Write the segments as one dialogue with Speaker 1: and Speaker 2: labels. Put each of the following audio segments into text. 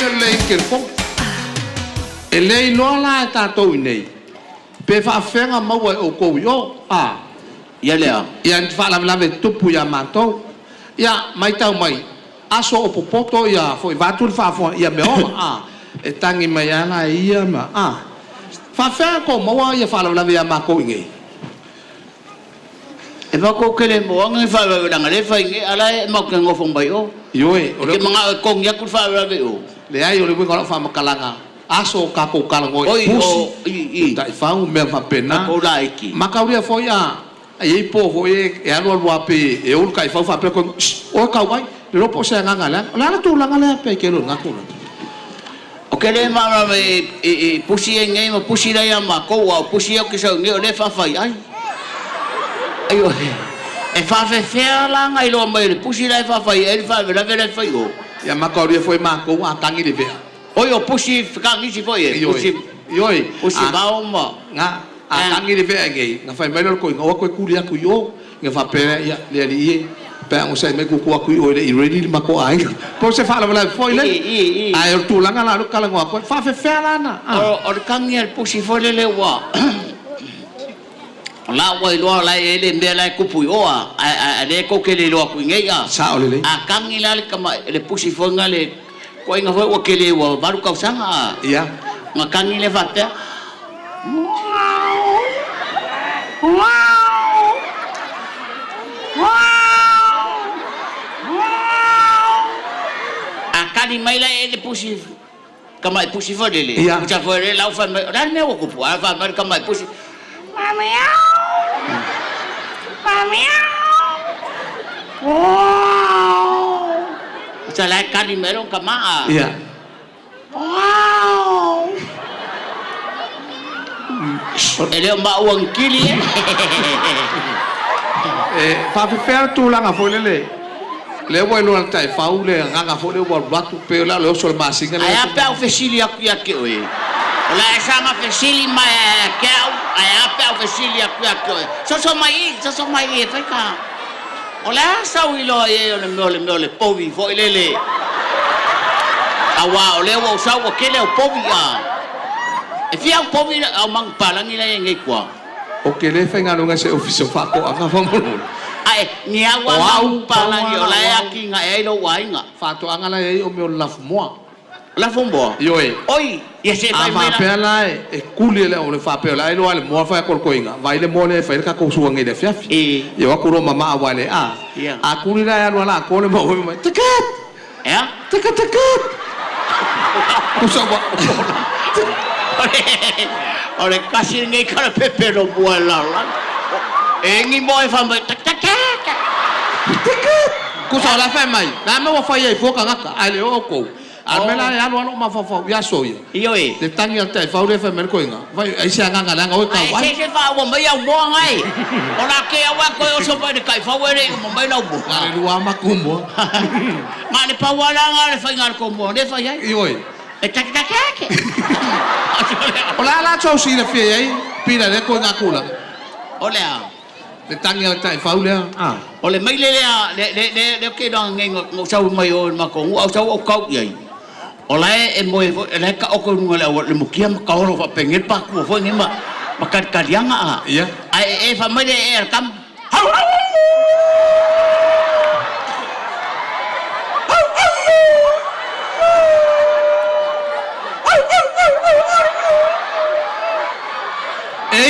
Speaker 1: le ke ko ele no la ta to nei pe fa fenga ma wa o ko yo
Speaker 2: ia lea
Speaker 1: ia fa la tupu ya mato ia mai tau mai aso o popoto ia foi vatu fa fo ia me o e tangi mai ana ia ma fa fenga ko ma wa ia fa la ya ma ko ngi
Speaker 2: e va ko kele mo ngai fa la ngale fa ngi ala e ma ko ngofong bai o
Speaker 1: yoe
Speaker 2: o le mga ko ngia ku fa la o
Speaker 1: le ai o le ko fa makalanga aso ka ko kala ngoi
Speaker 2: pusi
Speaker 1: ta fa un me fa pena
Speaker 2: ko la iki
Speaker 1: makauria foi ai po foi e alo pe e o kai fa pe ko o ka wai le lo po se nganga la tu la ngala pe ke lo ngaku
Speaker 2: o kele ma e pusi ngai ma pusi la ya ma ko wa pusi o ke so ni o le fa fa ai ayo e fa fe la ngai lo mai pusi la fa fa e fa la vela fa yo
Speaker 1: ya makauria foi ma ko tangi le vea
Speaker 2: oi o pusi fikangi si foi pusi pusi ba o ma
Speaker 1: nga tangi le vea ngai nga fa mai lo ko ngo ko kuria ku yo nga fa pe ya le ali pe o sai me ku ku o le ready ma ko ai po se fa la foi le ai tu la nga la kala ngo ko fa fe la na
Speaker 2: o kangi el pusi foi le wa la wai lo la ele me la ku pu o a le ko ke le lo ku ngai
Speaker 1: sa o le
Speaker 2: kangi la le kama le pusi foi nga le ko inga foi o ke le wa baru ka sanga
Speaker 1: ia
Speaker 2: ma kangi le fate akani mai la ele pusi kama pusi foi le pusi foi la fa la me o ku pu fa ma kama pusi wow sa la kani meron kama
Speaker 1: iya
Speaker 2: wow ele ma uang kili
Speaker 1: fa fe tu la nga foi le wa lo tai fa u le nga foi le wa batu pe la lo sol masinga le
Speaker 2: ai pe o fesili aku ya ke oi la sama fesili ma ke ai pe o fesili aku ya ke so mai fa ka ola sa u lo e le le povi foi le awa ole wo sa wo ke le povi e fia o povi au mang palangi la ngai kwa
Speaker 1: o ke le fenga no nga se ofiso fa ko anga fa mo
Speaker 2: ai ni awa mang palangi ola aki nga e lo wa nga
Speaker 1: fa to anga la e o me la mo
Speaker 2: la fombo
Speaker 1: yoe
Speaker 2: oi ye se vai
Speaker 1: mai pe la e kuli le o le fa pe la e lo ale mo fa ko ko inga vai le mo le fa ka ko su ngai le fiafi e wa ko ro mama wa le a kuli la ya lo la ko le mo tiket
Speaker 2: ya
Speaker 1: tiket ko sa wa
Speaker 2: ole kasi ngai ka pepe lo bua la ngi mo e fa mai tiket
Speaker 1: ko sa la fa mai na me wa fa ye fo ka ngaka ale o ko almela ya lo ma fa ya so ye
Speaker 2: io
Speaker 1: le tangi al tai fa le fa mer ko inga vai ai se nga nga nga o ka wa
Speaker 2: se fa wa mai au mo ngai ona ke wa ko o so pa de kai fa wa re mo mai na bu
Speaker 1: ale lu ama kumbo
Speaker 2: ma le pa wa la nga le fa ngar ko mo le fa ya
Speaker 1: io
Speaker 2: e tak
Speaker 1: ola la so si le fie ai pila le ko nga kula
Speaker 2: ole
Speaker 1: le tangi al tai fa le
Speaker 2: ole mai le ke dang ngai ngo sau mai o ma ko au sau o kau ye ola e mo le ka o ko ngole le mo kia ka o fa pengel pa ku fo ngi ma makat kalianga
Speaker 1: iya
Speaker 2: ai e fa mai e kam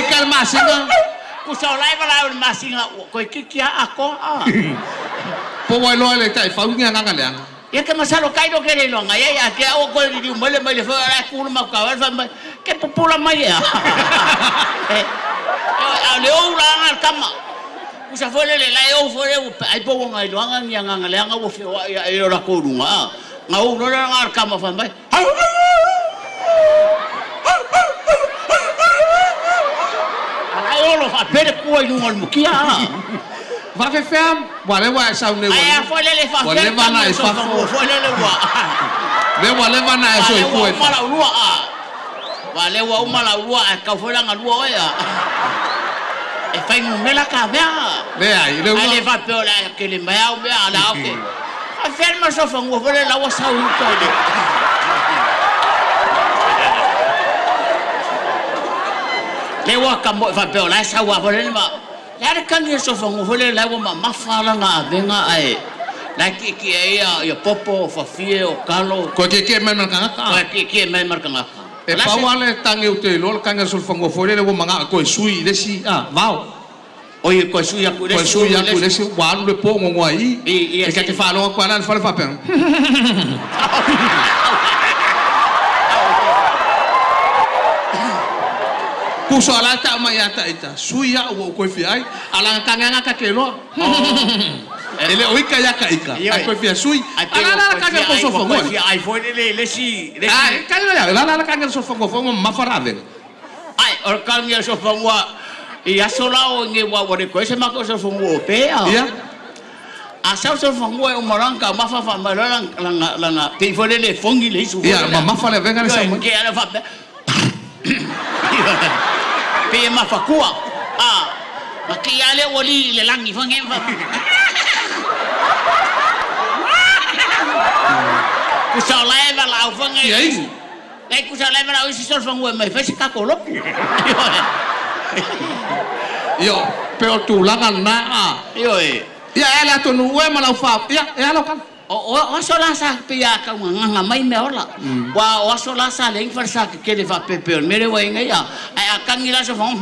Speaker 1: calma singa
Speaker 2: ku sa lai la masinga ko kia ako
Speaker 1: po wa lo le tai fa ngi nga le
Speaker 2: ya que masalo kai do que le longa ya que o ko di mele fo la ku ma ka va que popula mai ya le o la ngal kama ku sa fo le la o fo le ai po ngai lo nga le nga o fe ya e la ko runga nga o no la ngal kama fa mai ai lo fa pere ku ai ngol mukia
Speaker 1: va fe fam wale wa sa ne
Speaker 2: ai fo le fa
Speaker 1: wale va na e fa
Speaker 2: fo le wa
Speaker 1: le wale va na e so e ku e
Speaker 2: mala lua wale wa mala lua ka fo la lua ya e fai mo mela ka vea
Speaker 1: le ai
Speaker 2: le va pe la que le mai au me ala o que a ferma so fa ngo fo le la wa sa u ko le Le wa ka mo fa pe la sa wa fo le ma. La re kan ye so fo ngo fo le la wa ma fa la nga venga ai. La ki ya popo fa fie o kalo.
Speaker 1: Ko ke me markanga ka.
Speaker 2: Ko ke me markanga ka.
Speaker 1: E pauale tange o te lol kanga sul fango fole le manga ko sui le si vau.
Speaker 2: Oye ko sui ya ku le.
Speaker 1: Ko sui ya ku le si walu le pongo ngoi. E ka te falo ko ala fa fa pen. Kuso ala ta ma ya ta ita. Sui ya o ko fi ai ala kanga ka ke lo. Ele o ika ya ka ika. Ai ko fi sui. Ala kanga ko so fango.
Speaker 2: Ai foi le si.
Speaker 1: Ai kanga ya ala kanga so fango ma farave.
Speaker 2: Ai or kanga so fango. I asola o nge wa wore ko se ma ko so fango pe a.
Speaker 1: Ia.
Speaker 2: Asa so fango o maranga ma fa ma la te foi le fongi le su.
Speaker 1: Ia ma fa le venga le sa mo.
Speaker 2: Ke ala fa. Pe ma fa kua. Ma ke ale woli le langi fa ngem fa. Kusa leva la o fa ngem.
Speaker 1: Ia.
Speaker 2: Nei kusa leva la o si sol fango mai fa se ka ko lo.
Speaker 1: Yo, pero tu langa na
Speaker 2: Yo e.
Speaker 1: Ya ela to no e mala fa. Ya ela kan.
Speaker 2: O sola sa pia ka nga mai me ola. Wa o sola sa leng farsa ke le fa pepe mere wa nga ya. Ai akangira so fong.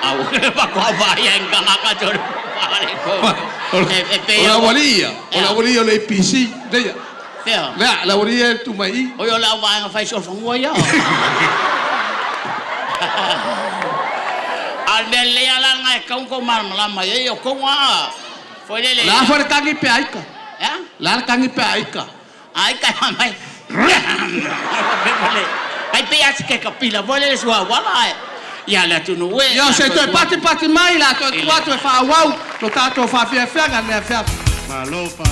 Speaker 2: Au pa ko va ya nga ka jor.
Speaker 1: Ola bolilla le PC de ya.
Speaker 2: Fea.
Speaker 1: La bolilla tu mai.
Speaker 2: O yo la va nga fa so fong wa ya. Al belle ala nga kau ko mar malama yo ko wa foi le
Speaker 1: La for kangi pe aika.
Speaker 2: eh
Speaker 1: La kangi pe aika.
Speaker 2: ai ka mai ai pe as ke kapila vole so wala ya la tu no we
Speaker 1: Yo se to pati mai la to 4 fa wow. To tato fa fia nga ne fia.
Speaker 3: Malo pa.